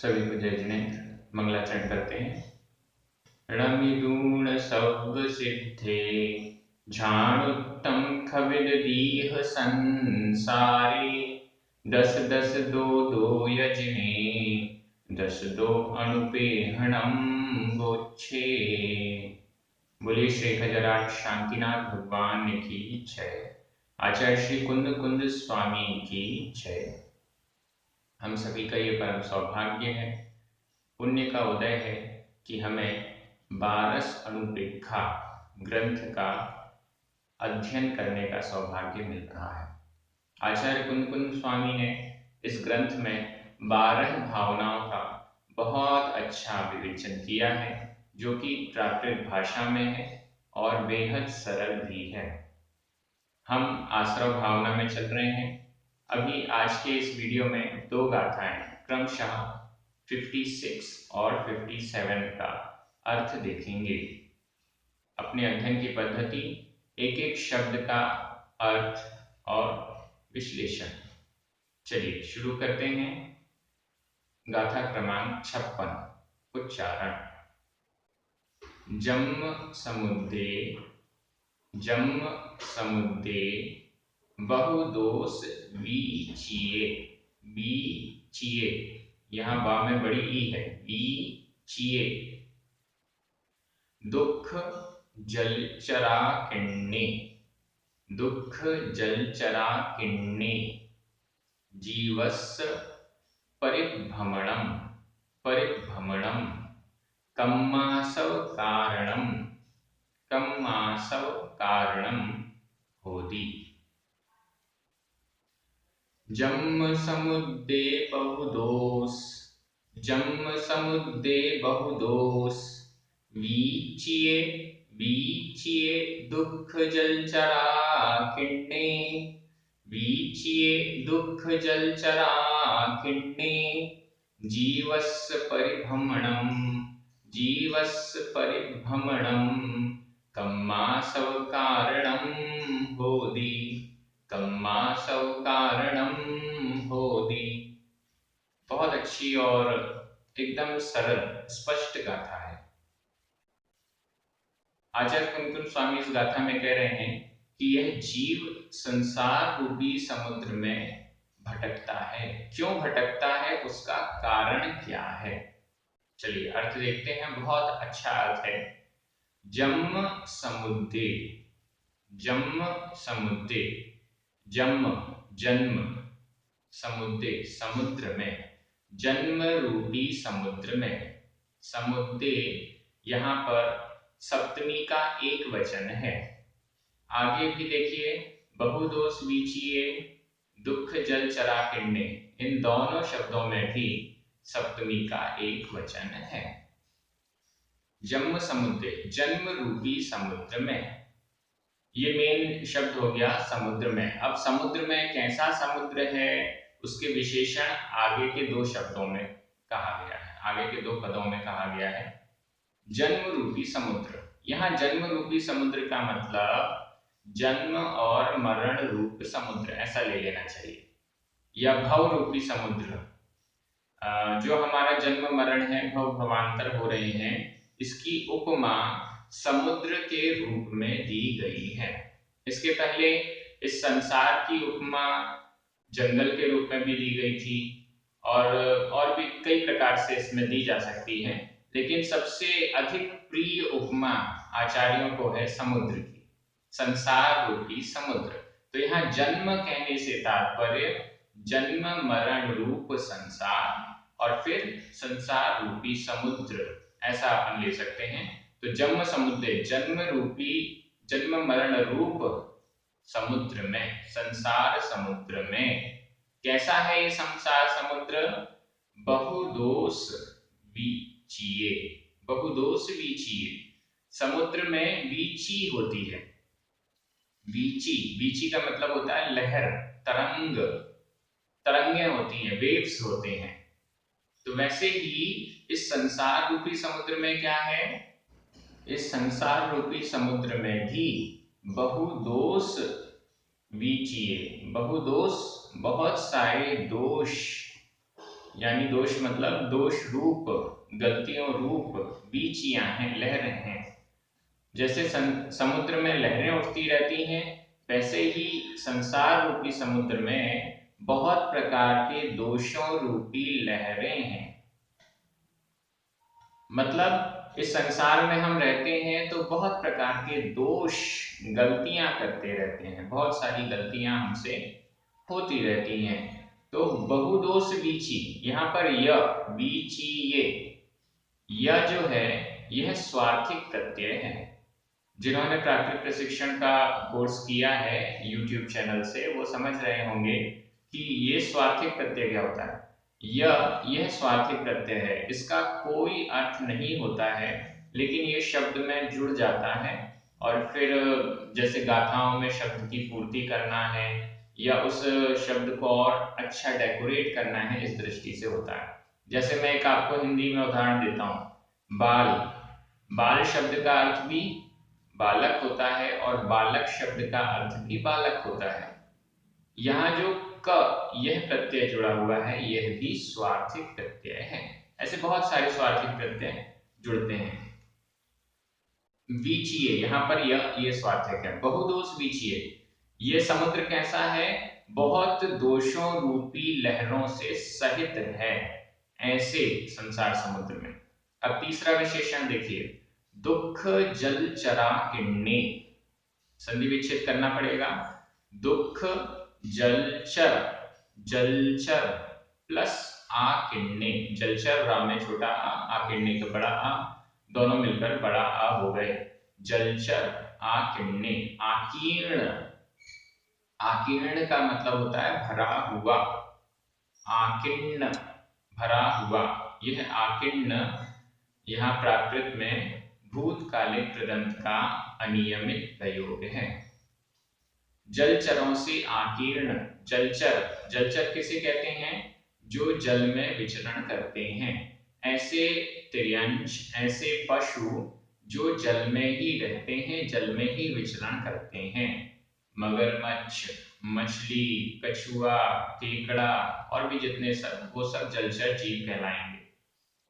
सभी को जय जिनेन्द्र, मंगलाचरण करते हैं। रमिदूण सब सिद्धे झाणुत्तम खविद दीह संसारे। दस दस दो दो यजने दस दो अनुपेहणम गोच्छे। बोलिए श्री खजराट शांतिनाथ भगवान की जय। आचार्य श्री कुंद कुंद स्वामी की जय। हम सभी का ये परम सौभाग्य है, पुण्य का उदय है कि हमें 12 अनुपेक्षा ग्रंथ का अध्ययन करने का सौभाग्य मिल रहा है। आचार्य कुंद कुंद स्वामी ने इस ग्रंथ में 12 भावनाओं का बहुत अच्छा विवेचन किया है, जो कि प्राकृत भाषा में है और बेहद सरल भी है। हम आश्रव भावना में चल रहे हैं। अभी आज के इस वीडियो में 2 गाथाएं क्रमशः 56 और 57 का अर्थ देखेंगे। अपने अध्ययन की पद्धति एक एक शब्द का अर्थ और विश्लेषण। चलिए शुरू करते हैं। गाथा क्रमांक 56। उच्चारण। जम्म समुद्रे बहुदोष वीचिये। वीचिये, यहाँ बा में बड़ी ई है। वीचिये। दुख जलचराकिण्णे। दुख जलचराकिण्णे। जीवस्य परिभ्रमणम्। परिभ्रमणम्। कम्मासव कारणम्। कम्मासव कारणम् होति। जम्म समुद्रे बहुदोष। जम्म समुद्रे बहुदोष वीचिये। वीचिये दुख जलचराकिण्णे। वीचिये दुख जलचराकिण्णे। जीवस्य परिभ्रमणम्। जीवस्य परिभ्रमणम्। कम्मासव कारणम् होति। कम्मासव कारणम् होति। बहुत अच्छी और एकदम सरल स्पष्ट गाथा है। आचार्य कुंद कुंद स्वामी इस गाथा में कह रहे हैं कि यह जीव संसार रूपी समुद्र में भटकता है। क्यों भटकता है, उसका कारण क्या है? चलिए अर्थ देखते हैं। बहुत अच्छा अर्थ है। जम्म समुद्रे। जम्म समुद्रे। जन्म जन्म। समुद्रे समुद्र में। जन्म रूपी समुद्र में। समुद्रे यहाँ पर सप्तमी का एक वचन है। आगे भी देखिए, बहुदोष वीचिये दुख जलचराकिण्णे। इन दोनों शब्दों में भी सप्तमी का एक वचन है। जन्म समुद्रे, जन्म रूपी समुद्र में। ये मेन शब्द हो गया समुद्र में। अब समुद्र में कैसा समुद्र है, उसके विशेषण आगे के 2 शब्दों में कहा गया है। आगे के 2 पदों में कहा गया है। जन्म रूपी समुद्र। यहाँ जन्म रूपी समुद्र का मतलब जन्म और मरण रूप समुद्र, ऐसा ले लेना चाहिए। या भव रूपी समुद्र, जो हमारा जन्म मरण है, भव भवांतर हो रहे हैं, इसकी उपमा समुद्र के रूप में दी गई है। इसके पहले इस संसार की उपमा जंगल के रूप में भी दी गई थी, और भी कई प्रकार से इसमें दी जा सकती है, लेकिन सबसे अधिक प्रिय उपमा आचार्यों को है समुद्र की, संसार रूपी समुद्र। तो यहाँ जन्म कहने से तात्पर्य जन्म मरण रूप संसार और फिर संसार रूपी समुद्र, ऐसा अपन ले सकते हैं। तो जन्म समुद्र, जन्म रूपी जन्म मरण रूप समुद्र में, संसार समुद्र में। कैसा है ये संसार समुद्र? बहुदोष वीचिये। बहुदोष वीचिये। समुद्र में वीची होती है। वीची, वीची का मतलब होता है लहर, तरंग, तरंगें होती हैं, वेव्स होते हैं। तो वैसे ही इस संसार रूपी समुद्र में क्या है? इस संसार रूपी समुद्र में भी बहुदोष वीचिये। बहुदोष, बहुत सारे दोष यानी दोष मतलब दोष रूप, गलतियों रूप बीचियां हैं, लहरें हैं। जैसे समुद्र में लहरें उठती रहती हैं, वैसे ही संसार रूपी समुद्र में बहुत प्रकार के दोषों रूपी लहरें हैं। मतलब इस संसार में हम रहते हैं तो बहुत प्रकार के दोष, गलतियां करते रहते हैं, बहुत सारी गलतियां हमसे होती रहती हैं। तो बहुदोष बीची, यहाँ पर य बीची ये जो है यह स्वार्थिक प्रत्यय है। जिन्होंने प्राकृतिक प्रशिक्षण का कोर्स किया है YouTube चैनल से, वो समझ रहे होंगे कि ये स्वार्थिक प्रत्यय क्या होता है। यह स्वार्थिक प्रत्यय है, इसका कोई अर्थ नहीं होता है, लेकिन ये शब्द में जुड़ जाता है और फिर जैसे गाथाओं में शब्द की पूर्ति करना है या उस शब्द को और अच्छा डेकोरेट करना है, इस दृष्टि से होता है। जैसे मैं एक आपको हिंदी में उदाहरण देता हूँ, बाल। बाल शब्द का अर्थ भी बालक होता है और बालक शब्द का अर्थ भी बालक होता है। यहाँ जो क यह प्रत्यय जुड़ा हुआ है, यह भी स्वार्थिक प्रत्यय है। ऐसे बहुत सारे स्वार्थिक प्रत्यय जुड़ते हैं। बीचिए, यहाँ पर ये स्वार्थक है। बहुदोष बीचिए, ये समुद्र कैसा है, बहुत दोषों रूपी लहरों से सहित है, ऐसे संसार समुद्र में। अब तीसरा विशेषण देखिए, दुख जलचरा किन्ने, संधि विच्छेद करना पड़ेगा। दुख जलचर, जलचर प्लस आ किन्ने, जलचर रा में छोटा आ किन्ने का बड़ा आ, दोनों मिलकर बड़ा आ हो गए। जलचर आ किन्ने, आकीर्ण, आकीर्ण का मतलब होता है भरा हुआ, आकीर्ण भरा हुआ। यह आकीर्ण यहाँ प्राकृत में भूतकालिक कृदंत का अनियमित प्रयोग है। जलचरों से आकीर्ण, जलचर, जलचर किसे कहते हैं, जो जल में विचरण करते हैं। ऐसे तिर्यंश, ऐसे पशु जो जल में ही रहते हैं, जल में ही विचरण करते हैं। मगरमच्छ, मछली, कछुआ, केकड़ा और भी जितने सब, वो सब जलचर जीव कहलाएंगे।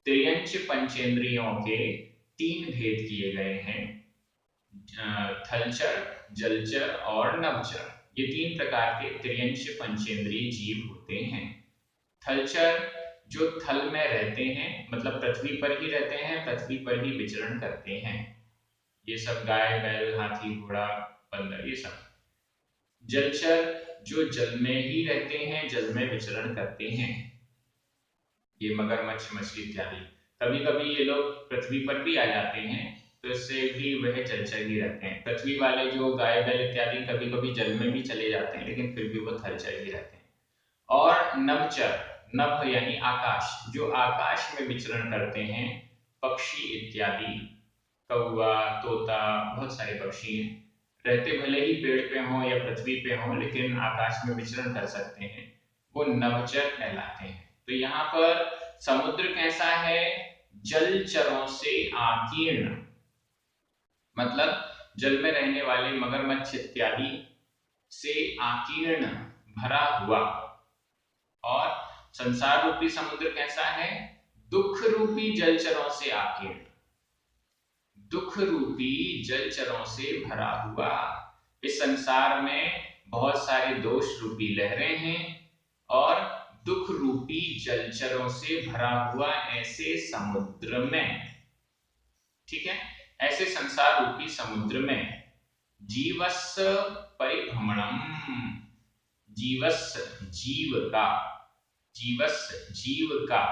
तिर्यंश पंचेंद्रियों के 3 भेद किए गए हैं, थलचर, जलचर और नभचर। ये 3 प्रकार के तिर्यंश पंचेंद्रिय जीव होते हैं। थलचर जो थल में रहते हैं, मतलब पृथ्वी पर ही रहते हैं, पृथ्वी पर ही विचरण करते हैं। ये सब गाय, बैल, हाथी, घोड़ा, बंदर, ये सब। जलचर जो जल में ही रहते हैं, जल में विचरण करते हैं, ये मगरमच्छ, मछली इत्यादि। कभी कभी ये लोग पृथ्वी पर भी आ जाते हैं, तो इससे भी वह जलचर ही रहते हैं। पृथ्वी वाले जो गाय, बैल इत्यादि कभी कभी जल में भी चले जाते हैं, लेकिन फिर भी वो थलचर ही रहते हैं। और नभचर, नभ यानी आकाश, जो आकाश में विचरण करते हैं, पक्षी इत्यादि, कौवा, तोता, बहुत सारे पक्षी हैं, रहते भले ही पेड़ पे हों या पृथ्वी पे हों, लेकिन आकाश में विचरण कर सकते हैं, वो नभचर कहलाते हैं। तो यहाँ पर समुद्र कैसा है, जलचरों से आकीर्ण, मतलब जल में रहने वाले मगरमच्छ इत्यादि से आकीर्ण, भरा हुआ। और संसार रूपी समुद्र कैसा है, दुख रूपी जलचरों से आकीर्ण, दुख रूपी जलचरों से भरा हुआ। इस संसार में बहुत सारे दोष रूपी लहरें हैं और दुख रूपी जलचरों से भरा हुआ ऐसे समुद्र में, ठीक है, ऐसे संसार रूपी समुद्र में जीवस्य परिभ्रमणम, जीवस्य जीव का, जीवस्य जीव का,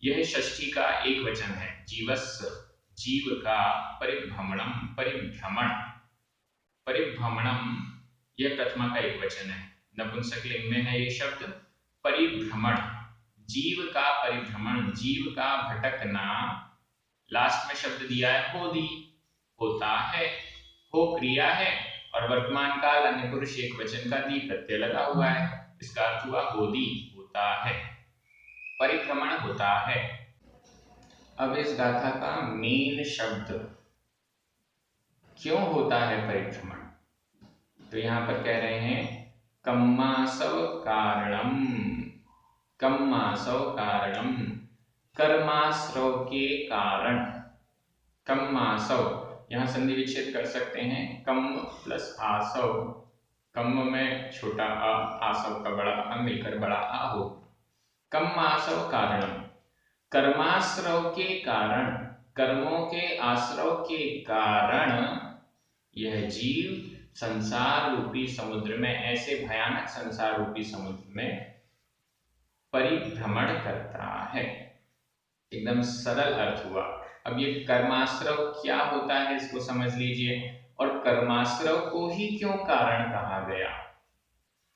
यह षष्ठी का एक वचन है। जीवस्य जीव का, परिभ्रमणम परिभ्रमण, परिभ्रमणम यह प्रथमा का एक वचन है, नपुंसक लिंग में है ये शब्द। परिभ्रमण, जीव का परिभ्रमण, जीव का भटकना। लास्ट में शब्द दिया है होदी, होता है, हो क्रिया है और वर्तमान काल अन्य पुरुष एक वचन का दी प्रत्यय लगा हुआ है, इसका अर्थ हुआ होदी, होता है, परिभ्रमण होता है। अब इस गाथा का मेन शब्द, क्यों होता है परिभ्रमण, तो यहां पर कह रहे हैं कम्मासव कारणम, कम्मासौ कारणम, कर्माश्रव के कारण। कम्मासौ, यहाँ संधि विच्छेद कर सकते हैं, कम प्लस आसौ, कम में छोटा आ, आसव का बड़ा आ मिलकर बड़ा आ हो। कम्मासौ कारणम, कर्माश्रव के कारण, कर्मों के आश्रव के कारण यह जीव संसार रूपी समुद्र में, ऐसे भयानक संसार रूपी समुद्र में परिभ्रमण करता है। एकदम सरल अर्थ हुआ। अब ये कर्माश्रव क्या होता है इसको समझ लीजिए, और कर्माश्रव को ही क्यों कारण कहा गया।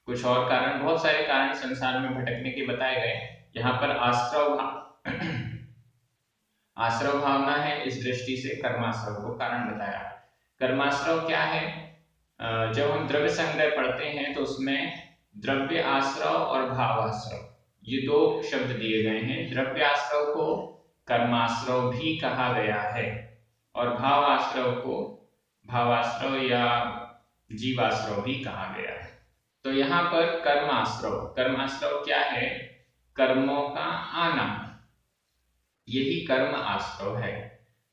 कुछ और कारण, बहुत सारे कारण संसार में भटकने के बताए गए। यहाँ पर आश्रव भावना है, इस दृष्टि से कर्माश्रव को कारण बताया। कर्माश्रव क्या है? जब हम द्रव्य संग्रह पढ़ते हैं तो उसमें द्रव्य आश्रव और भाव आश्रव, ये दो शब्द दिए गए हैं। द्रव्य आश्रव को कर्माश्रव भी कहा गया है और भाव आश्रव को भावाश्रव या जीवाश्रव भी कहा गया है। तो यहाँ पर कर्माश्रव, कर्माश्रव क्या है? कर्मों का आना, यही कर्म आश्रव है।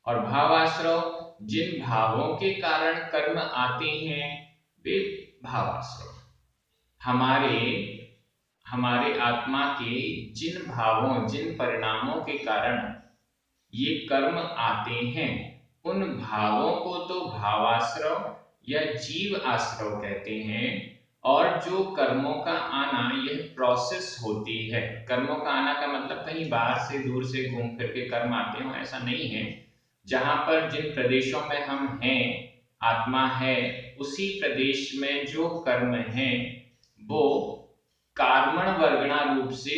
और भावाश्रव, जिन भावों के कारण कर्म आते हैं वे भावाश्रव। हमारे आत्मा के जिन भावों, जिन परिणामों के कारण ये कर्म आते हैं, उन भावों को तो भावाश्रव या जीव आश्रव कहते हैं। और जो कर्मों का आना, यह प्रोसेस होती है। कर्मों का आना का मतलब कहीं बाहर से, दूर से घूम फिर के कर्म आते हो, ऐसा नहीं है। जहां पर जिन प्रदेशों में हम हैं, आत्मा है, उसी प्रदेश में जो कर्म हैं वो कर्मण वर्गणा रूप से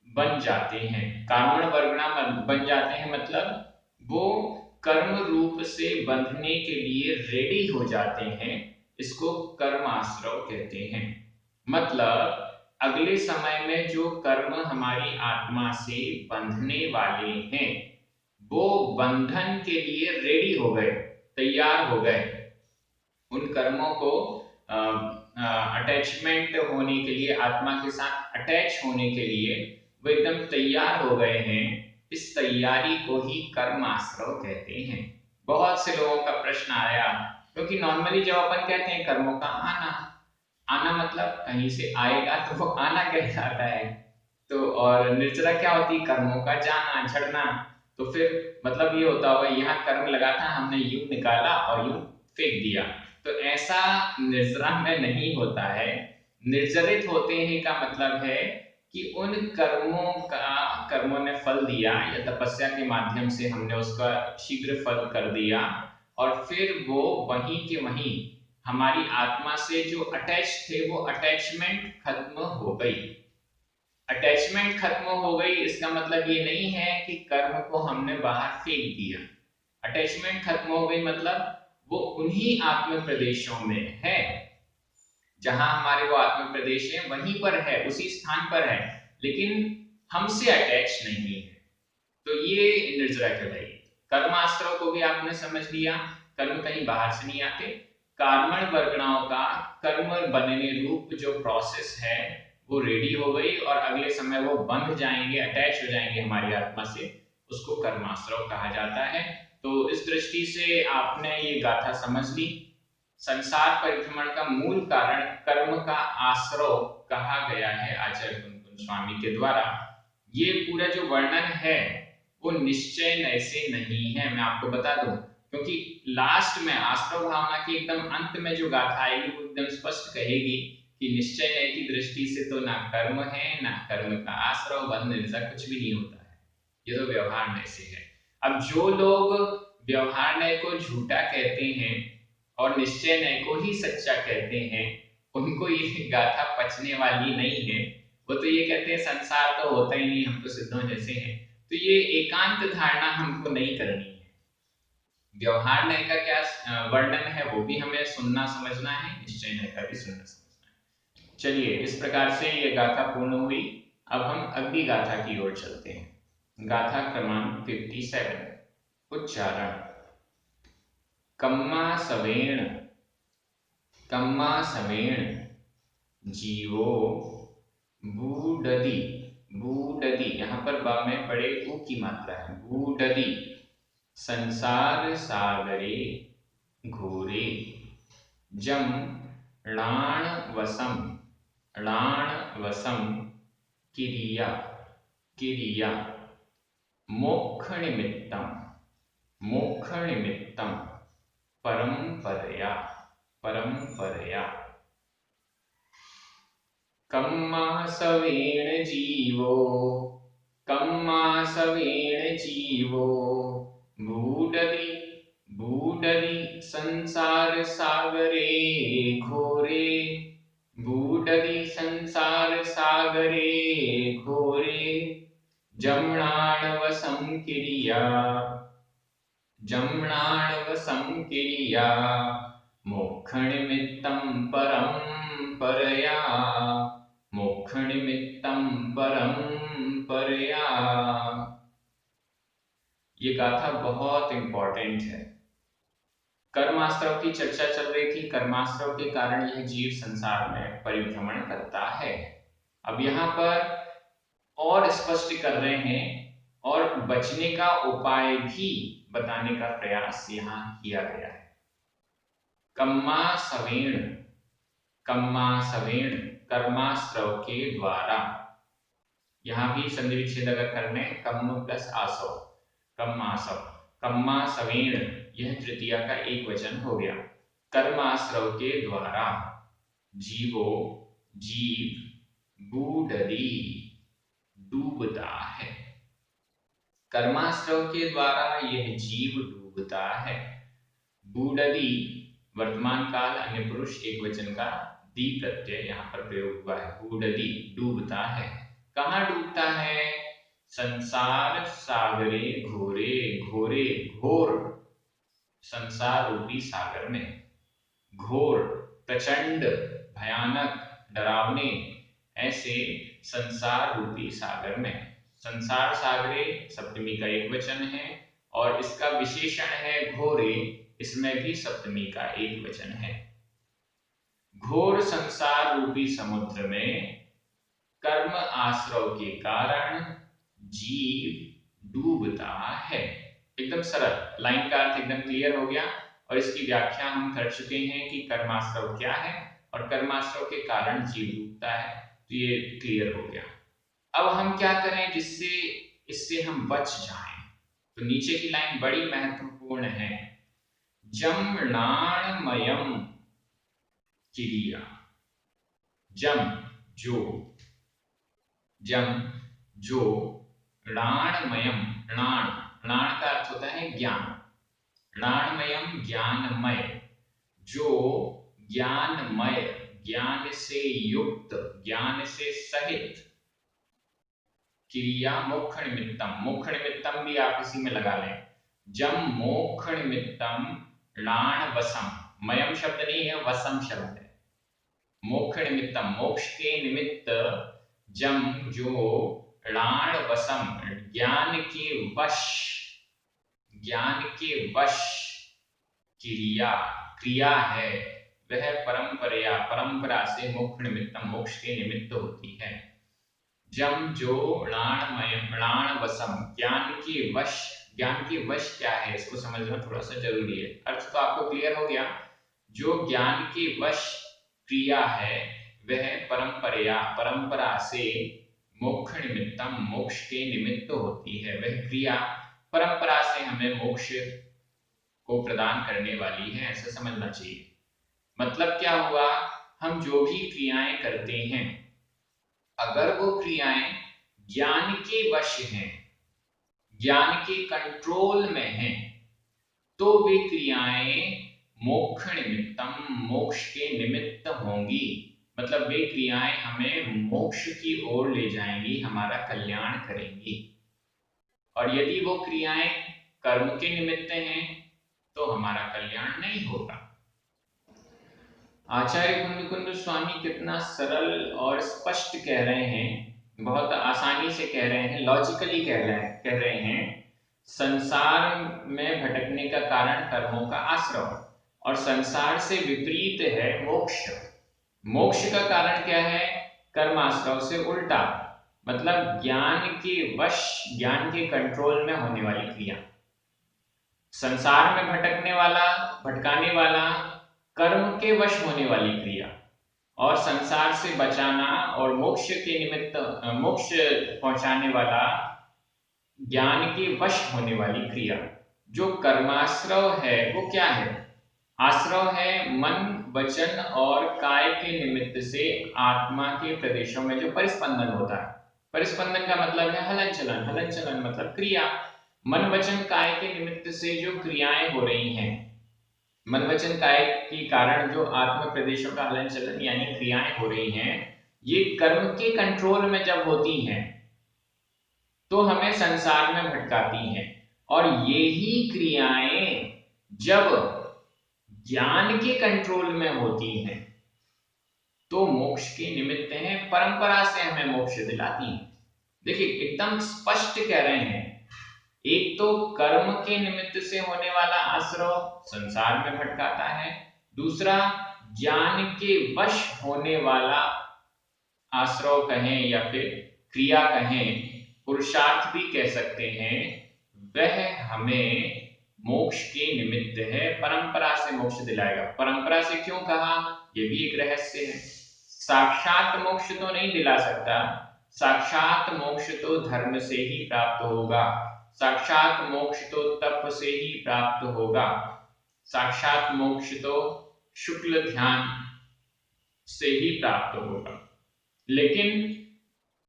बन जाते हैं। कर्मण वर्गणा बन जाते हैं मतलब वो कर्म रूप से बंधने के लिए रेडी हो जाते हैं। इसको कर्माश्रव कहते हैं। मतलब अगले समय में जो कर्म हमारी आत्मा से बंधने वाले हैं वो बंधन के लिए रेडी हो गए, तैयार हो गए। उन कर्मों को अटैचमेंट होने के लिए, आत्मा के साथ अटैच होने के लिए वो एकदम तैयार हो गए हैं। इस तैयारी को ही कर्माश्रव कहते हैं। बहुत से लोगों का प्रश्न आया, क्योंकि नॉर्मली जब अपन कहते हैं कर्मों का आना, आना मतलब कहीं से आएगा तो वो आना कहलाता है। तो और निर्जरा क्या होती है? कर्मों का जाना, झड़ना। तो फिर मतलब ये होता होगा यहाँ कर्म लगा था, हमने यूं निकाला और यूं फेंक दिया। तो ऐसा निर्जरा में नहीं होता है। निर्जरित होते हैं का मतलब है कि उन कर्मों ने फल दिया या तपस्या के माध्यम से हमने उसका शीघ्र फल कर दिया, और फिर वो वहीं के वहीं हमारी आत्मा से जो अटैच थे वो अटैचमेंट खत्म हो गई। अटैचमेंट खत्म हो गई इसका मतलब ये नहीं है कि कर्म को हमने बाहर फेंक दिया। अटैचमेंट खत्म हो गई मतलब वो उन्हीं आत्म प्रदेशों में है, जहां हमारे वो आत्म प्रदेश है वहीं पर है, उसी स्थान पर है, लेकिन हमसे अटैच नहीं है। तो ये निर्जरा कहलाएगी। कर्माश्रव को भी आपने समझ लिया, कर्म कहीं बाहर से नहीं आते। कर्मण वर्गणाओं का कर्म बनने रूप जो प्रोसेस है वो रेडी हो गई और अगले समय वो बंध जाएंगे, अटैच हो जाएंगे हमारी आत्मा से, उसको कर्माश्रव कहा जाता है। तो इस दृष्टि से आपने ये गाथा समझ ली। संसार परिभ्रमण का मूल कारण कर्म का आश्रव कहा गया है आचार्य कुंकुम स्वामी के द्वारा। ये पूरा जो वर्णन है वो निश्चय नय से नहीं है, मैं आपको बता दूं, क्योंकि लास्ट में आश्रव भावना के एकदम अंत में जो गाथा आएगी वो एकदम स्पष्ट कहेगी कि निश्चय नय की दृष्टि से तो ना कर्म है ना कर्म का आश्रव, बंध निर्जरा कुछ भी नहीं होता है, ये तो व्यवहार नय से है। अब जो लोग व्यवहार नय को झूठा कहते हैं और निश्चय नय को ही सच्चा कहते हैं, उनको ये गाथा पचने वाली नहीं है। वो तो ये कहते हैं संसार तो होता ही नहीं, हम तो सिद्धों जैसे हैं। तो ये एकांत धारणा हमको नहीं करनी है। व्यवहार नय का क्या वर्णन है वो भी हमें सुनना समझना है, निश्चय नय का भी सुनना समझना है। चलिए, इस प्रकार से ये गाथा पूर्ण हुई। अब हम अगली गाथा की ओर चलते हैं। गाथा क्रमांक 57। उच्चारण। कम्मा सवेण जीवो बूडदी भूडदी, यहाँ पर बा में बड़े ऊ की मात्रा है। भूडदी संसार सागरे घोरे, जम णाण वसम किरिया किरिया, मोक्ष निमित्तम परंपरया कम्मासवेण जीवो भूडदि संसार सागरे घोरे, भूडदि संसार सागरे घोरे, जम्नाणवसं किरिया मोक्षनिमित्तं परंपरया। ये गाथा बहुत इंपॉर्टेंट है। कर्माश्रव की चर्चा चल रही थी। कर्माश्रव के कारण यह जीव संसार में परिभ्रमण करता है। अब यहाँ पर और स्पष्ट कर रहे हैं और बचने का उपाय भी बताने का प्रयास यहाँ किया गया है। कम्मासवेण कर्माश्रव के द्वारा, यहाँ भी संधि विच्छेद अगर करने कम्म प्लस आसव, कम्मासवेण यह तृतीया का एक वचन हो गया। कर्माश्रव के द्वारा जीव बूढ़दी डूबता है। कर्माश्रव के द्वारा यह जीव डूबता है। बूढ़दी वर्तमान काल अन्य पुरुष एक वचन का दी प्रत्यय यहाँ पर प्रयोग हुआ है। बूढ़दी डूबता है। कहाँ डूबता है? संसार सागरे घोरे, घोर संसार रूपी सागर में। घोर प्रचंड, भयानक, डरावने, ऐसे संसार रूपी सागर में। संसार सागरे सप्तमी का एक वचन है और इसका विशेषण है घोरे, इसमें भी सप्तमी का एक वचन है। घोर संसार रूपी समुद्र में कर्म आश्रव के कारण जीव डूबता है। एकदम सरल, लाइन का अर्थ एकदम क्लियर हो गया और इसकी व्याख्या हम कर चुके हैं कि कर्माश्रव क्या है और कर्माश्रव के कारण जीव डूबता है, तो ये क्लियर हो गया। अब हम क्या करें जिससे इससे हम बच जाएं? तो नीचे की लाइन बड़ी महत्वपूर्ण है। जमणाणमयम किरिया, जो णाणमयम, णाण का अर्थ होता है ज्ञान, णाणमयम ज्ञानमय, जो ज्ञानमय, ज्ञान से युक्त, ज्ञान से सहित, क्रिया मोक्ष निमित्तम भी आप इसी में लगा लें। जम मोक्ष निमित्तम णाण वसम, मयम शब्द नहीं है, वसम शब्द है। मोक्ष निमित्तम, मोक्ष के निमित्त, जम जो णाण वसम, ज्ञान के वश क्रिया है, वह परंपरा से मोक्ष निमित्तम, मोक्ष के निमित्त होती है। जम जो णाण वसम, ज्ञान के वश क्या है इसको समझना थोड़ा सा जरूरी है। अर्थ तो आपको क्लियर हो गया। जो ज्ञान के वश क्रिया है वह परंपरा से मोक्ष निमित्तम, मोक्ष के निमित्त होती है। वह क्रिया परंपरा से हमें मोक्ष को प्रदान करने वाली है, ऐसा समझना चाहिए। मतलब क्या हुआ? हम जो भी क्रियाएं करते हैं, अगर वो क्रियाएं ज्ञान के वश हैं, ज्ञान के कंट्रोल में हैं, तो वे क्रियाएं मोक्ष निमित्तम, मोक्ष के निमित्त होंगी। मतलब वे क्रियाएं हमें मोक्ष की ओर ले जाएंगी, हमारा कल्याण करेंगी। और यदि वो क्रियाएं कर्म के निमित्त हैं तो हमारा कल्याण नहीं होगा। आचार्य कुंद स्वामी कितना सरल और स्पष्ट कह रहे हैं, बहुत आसानी से कह रहे हैं, लॉजिकली कह रहे हैं। संसार में भटकने का कारण कर्मों का आश्रव और संसार से विपरीत है मोक्ष। मोक्ष का कारण क्या है? कर्माश्रव से उल्टा। मतलब ज्ञान के वश, ज्ञान के कंट्रोल में होने वाली क्रिया। संसार में भटकने वाला, भटकाने वाला, कर्म के वश होने वाली क्रिया। और संसार से बचाना और मोक्ष के निमित्त, मोक्ष पहुंचाने वाला, ज्ञान के वश होने वाली क्रिया। जो कर्माश्रव है वो क्या है? आश्रव है मन, वचन और काय के निमित्त से आत्मा के प्रदेशों में जो परिस्पंदन होता है। परिस्पंदन का मतलब है हलन चलन, हलन चलन मतलब क्रिया। मन वचन काय के निमित्त से जो क्रियाएं हो रही हैं, मन वचन काय के कारण जो आत्म प्रदेशों का हलन चलन यानी क्रियाएं हो रही हैं, ये कर्म के कंट्रोल में जब होती हैं तो हमें संसार में भटकाती हैं। और यही क्रियाएं जब ज्ञान के कंट्रोल में होती हैं तो मोक्ष के निमित्त हैं, परंपरा से हमें मोक्ष दिलाती हैं। देखिए एकदम स्पष्ट कह रहे हैं, एक तो कर्म के निमित्त से होने वाला आश्रव संसार में भटकाता है, दूसरा ज्ञान के वश होने वाला आश्रव कहें या फिर क्रिया कहें, पुरुषार्थ भी कह सकते हैं, वह हमें मोक्ष के निमित्त है, परंपरा से मोक्ष दिलाएगा। परंपरा से क्यों कहा, यह भी एक रहस्य है। साक्षात मोक्ष तो नहीं दिला सकता, साक्षात मोक्ष तो धर्म से ही प्राप्त होगा, साक्षात मोक्ष तो तप से ही प्राप्त होगा, साक्षात मोक्ष तो शुक्ल ध्यान से ही प्राप्त होगा। लेकिन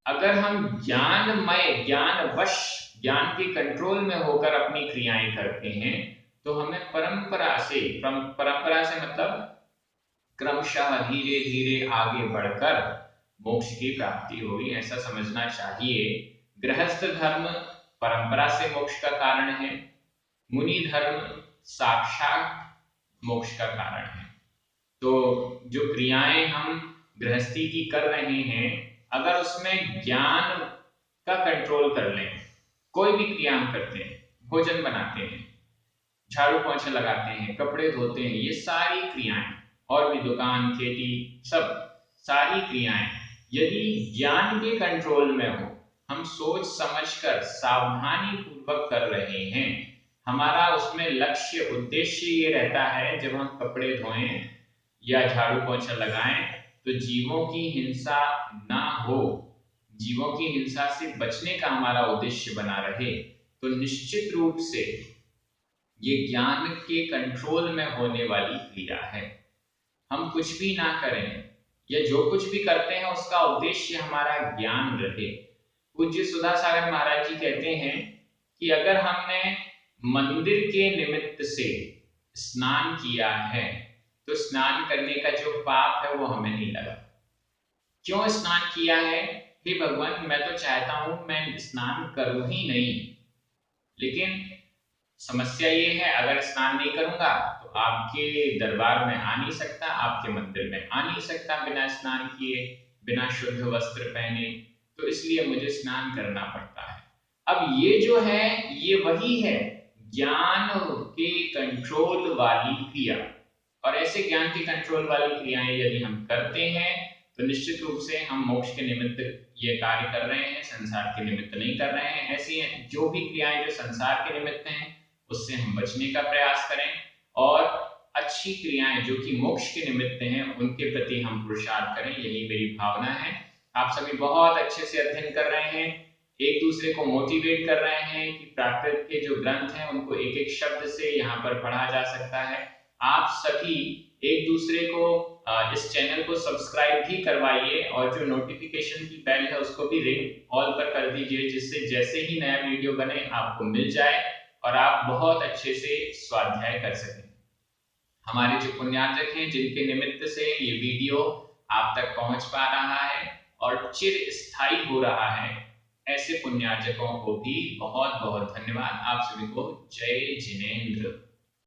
अगर हम ज्ञानमय, ज्ञानवश, ज्ञान के कंट्रोल में होकर अपनी क्रियाएं करते हैं तो हमें परंपरा से, परंपरा से मतलब क्रमशः धीरे धीरे आगे बढ़कर मोक्ष की प्राप्ति होगी, ऐसा समझना चाहिए। गृहस्थ धर्म परंपरा से मोक्ष का कारण है, मुनि धर्म साक्षात मोक्ष का कारण है। तो जो क्रियाएं हम गृहस्थी की कर रहे हैं, अगर उसमें ज्ञान का कंट्रोल कर लें, कोई भी क्रिया हम करते हैं, भोजन बनाते हैं, झाड़ू पोंछा लगाते हैं, कपड़े धोते हैं, ये सारी क्रियाएं, और भी दुकान, खेती, सब सारी क्रियाएं यदि ज्ञान के कंट्रोल में हो, हम सोच समझकर सावधानी पूर्वक कर रहे हैं, हमारा उसमें लक्ष्य, उद्देश्य ये रहता है जब हम कपड़े धोएं या झाड़ू पोंछा लगाएं तो जीवों की हिंसा ना हो, जीवों की हिंसा से बचने का हमारा उद्देश्य बना रहे, तो निश्चित रूप से ये ज्ञान के कंट्रोल में होने वाली क्रिया है। हम कुछ भी ना करें या जो कुछ भी करते हैं उसका उद्देश्य हमारा ज्ञान रहे। पूज्य सुधा सागर महाराज जी कहते हैं कि अगर हमने मंदिर के निमित्त से स्नान किया है तो स्नान करने का जो पाप है वो हमें नहीं लगा। क्यों स्नान किया है? हे भगवान, मैं तो चाहता हूं मैं स्नान करूं ही नहीं, लेकिन समस्या ये है अगर स्नान नहीं करूंगा तो आपके दरबार में आ नहीं सकता, आपके मंदिर में आ नहीं सकता बिना स्नान किए, बिना शुद्ध वस्त्र पहने, तो इसलिए मुझे स्नान करना पड़ता है। अब ये जो है ये वही है ज्ञान के कंट्रोल वाली क्रिया, और ऐसे ज्ञान के कंट्रोल वाली क्रियाएं यदि हम करते हैं तो निश्चित रूप से हम मोक्ष के निमित्त ये कार्य कर रहे हैं, संसार के निमित्त नहीं कर रहे हैं। ऐसी जो भी क्रियाएं जो संसार के निमित्त हैं उससे हम बचने का प्रयास करें, और अच्छी क्रियाएं जो कि मोक्ष के निमित्त हैं उनके प्रति हम पुरुषार्थ करें, यही मेरी भावना है। आप सभी बहुत अच्छे से अध्ययन कर रहे हैं, एक दूसरे को मोटिवेट कर रहे हैं कि प्राकृत के जो ग्रंथ हैं उनको एक एक शब्द से यहाँ पर पढ़ा जा सकता है। आप सभी एक दूसरे को इस चैनल को सब्सक्राइब भी करवाइए, और जो नोटिफिकेशन की बेल है उसको भी रिंग ऑल पर कर दीजिए, जिससे जैसे ही नया वीडियो बने आपको मिल जाए और आप बहुत अच्छे से स्वाध्याय कर सकें। हमारे जो पुण्यार्जक हैं जिनके निमित्त से ये वीडियो आप तक पहुंच पा रहा है और चिर स्थायी हो रहा है, ऐसे पुण्यार्जकों को भी बहुत बहुत धन्यवाद। आप सभी को जय जिनेंद्र।